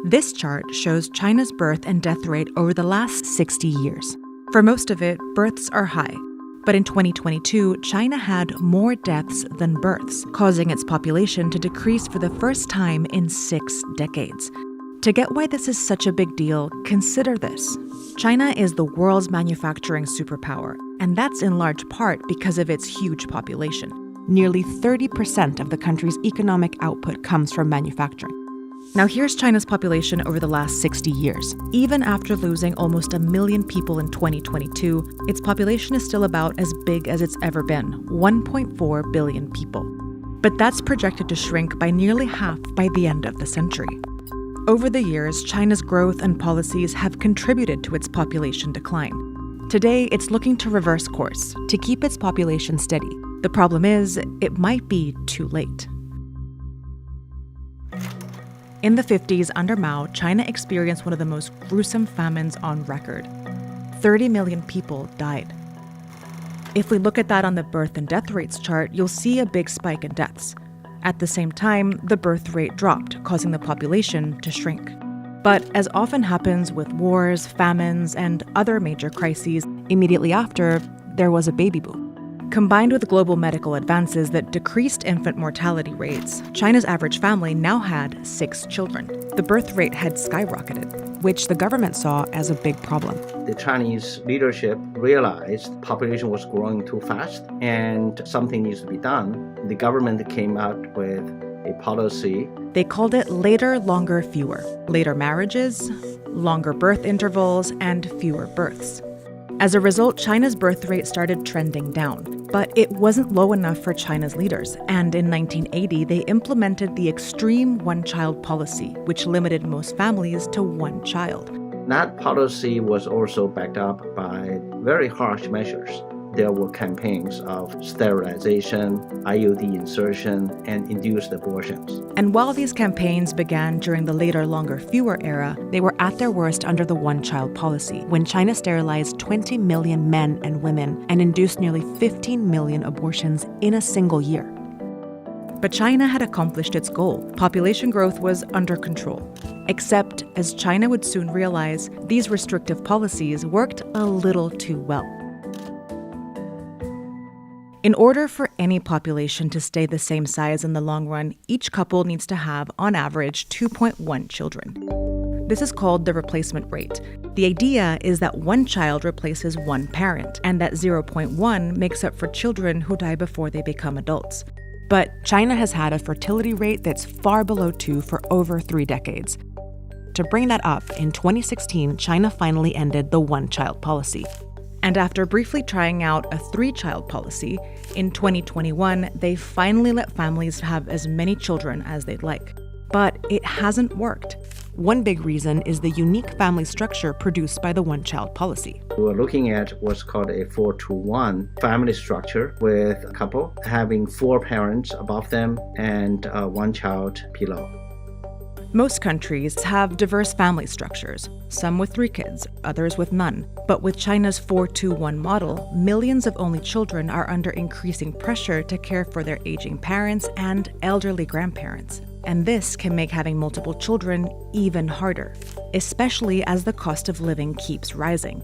This chart shows China's birth and death rate over the last 60 years. For most of it, births are high. But in 2022, China had more deaths than births, causing its population to decrease for the first time in 6 decades. To get why this is such a big deal, consider this. China is the world's manufacturing superpower, and that's in large part because of its huge population. Nearly 30% of the country's economic output comes from manufacturing. Now here's China's population over the last 60 years. Even after losing almost 1 million people in 2022, its population is still about as big as it's ever been, 1.4 billion people. But that's projected to shrink by nearly half by the end of the century. Over the years, China's growth and policies have contributed to its population decline. Today, it's looking to reverse course, to keep its population steady. The problem is, it might be too late. In the 50s, under Mao, China experienced one of the most gruesome famines on record. 30 million people died. If we look at that on the birth and death rates chart, you'll see a big spike in deaths. At the same time, the birth rate dropped, causing the population to shrink. But as often happens with wars, famines, and other major crises, immediately after, there was a baby boom. Combined with global medical advances that decreased infant mortality rates, China's average family now had 6 children. The birth rate had skyrocketed, which the government saw as a big problem. The Chinese leadership realized the population was growing too fast and something needs to be done. The government came out with a policy. They called it later, longer, fewer. Later marriages, longer birth intervals, and fewer births. As a result, China's birth rate started trending down. But it wasn't low enough for China's leaders, and in 1980, they implemented the extreme one-child policy, which limited most families to 1 child. That policy was also backed up by very harsh measures. There were campaigns of sterilization, IUD insertion, and induced abortions. And while these campaigns began during the later, longer, fewer era, they were at their worst under the one-child policy, when China sterilized 20 million men and women and induced nearly 15 million abortions in a single year. But China had accomplished its goal. Population growth was under control. Except, as China would soon realize, these restrictive policies worked a little too well. In order for any population to stay the same size in the long run, each couple needs to have, on average, 2.1 children. This is called the replacement rate. The idea is that 1 child replaces 1 parent, and that 0.1 makes up for children who die before they become adults. But China has had a fertility rate that's far below 2 for over 3 decades. To bring that up, in 2016, China finally ended the one-child policy. And after briefly trying out a 3-child policy, in 2021, they finally let families have as many children as they'd like. But it hasn't worked. One big reason is the unique family structure produced by the one-child policy. We were looking at what's called a 4-to-1 family structure, with a couple having 4 parents above them and 1 child below. Most countries have diverse family structures, some with 3 kids, others with none. But with China's 4-to-1 model, millions of only children are under increasing pressure to care for their aging parents and elderly grandparents. And this can make having multiple children even harder, especially as the cost of living keeps rising.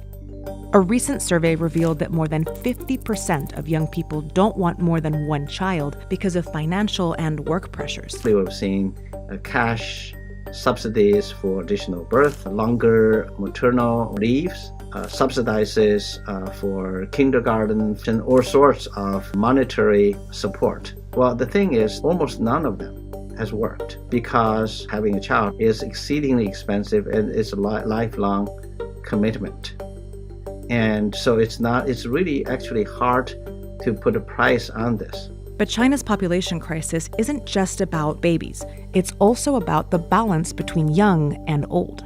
A recent survey revealed that more than 50% of young people don't want more than 1 child because of financial and work pressures. They were seeing cash subsidies for additional birth, longer maternal leaves, subsidizes for kindergarten, and all sorts of monetary support. Well, the thing is, almost none of them has worked because having a child is exceedingly expensive and it's a lifelong commitment. And so it's really actually hard to put a price on this. But China's population crisis isn't just about babies. It's also about the balance between young and old.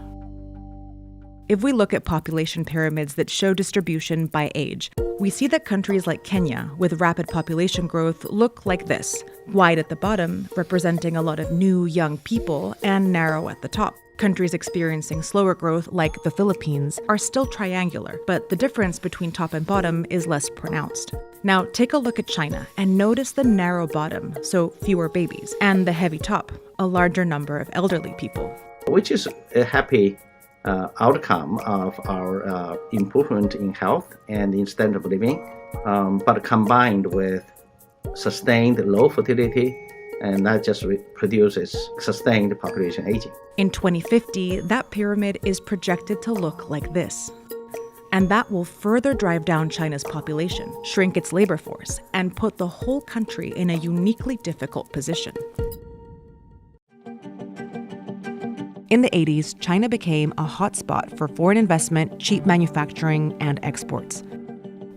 If we look at population pyramids that show distribution by age, we see that countries like Kenya, with rapid population growth, look like this: wide at the bottom, representing a lot of new, young people, and narrow at the top. Countries experiencing slower growth, like the Philippines, are still triangular, but the difference between top and bottom is less pronounced. Now, take a look at China and notice the narrow bottom, so fewer babies, and the heavy top, a larger number of elderly people. which is a happy outcome of our improvement in health and in standard of living, but combined with sustained low fertility, and that just produces sustained population aging. In 2050, that pyramid is projected to look like this. And that will further drive down China's population, shrink its labor force, and put the whole country in a uniquely difficult position. In the 80s, China became a hotspot for foreign investment, cheap manufacturing, and exports.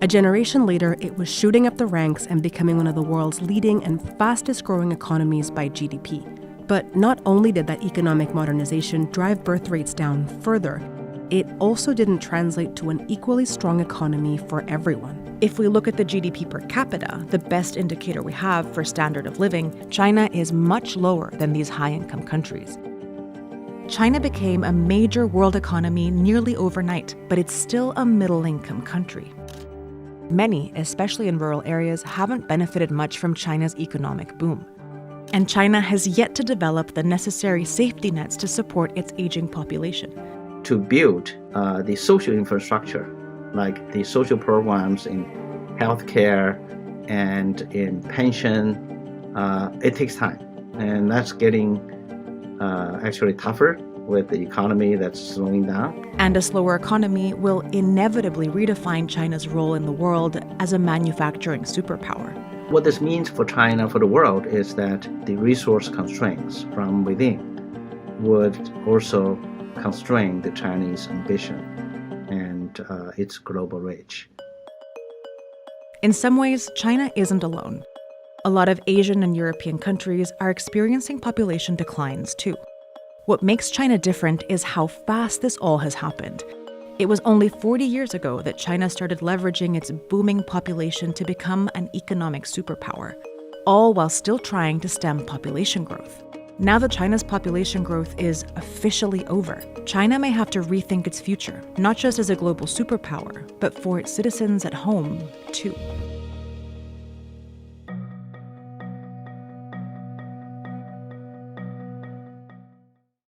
A generation later, it was shooting up the ranks and becoming one of the world's leading and fastest-growing economies by GDP. But not only did that economic modernization drive birth rates down further, it also didn't translate to an equally strong economy for everyone. If we look at the GDP per capita, the best indicator we have for standard of living, China is much lower than these high-income countries. China became a major world economy nearly overnight, but it's still a middle-income country. Many, especially in rural areas, haven't benefited much from China's economic boom. And China has yet to develop the necessary safety nets to support its aging population. To build the social infrastructure, like the social programs in healthcare and in pension, it takes time. And that's getting actually tougher with the economy that's slowing down. And a slower economy will inevitably redefine China's role in the world as a manufacturing superpower. What this means for China, for the world, is that the resource constraints from within would also constrain the Chinese ambition and its global reach. In some ways, China isn't alone. A lot of Asian and European countries are experiencing population declines too. What makes China different is how fast this all has happened. It was only 40 years ago that China started leveraging its booming population to become an economic superpower, all while still trying to stem population growth. Now that China's population growth is officially over, China may have to rethink its future, not just as a global superpower, but for its citizens at home, too.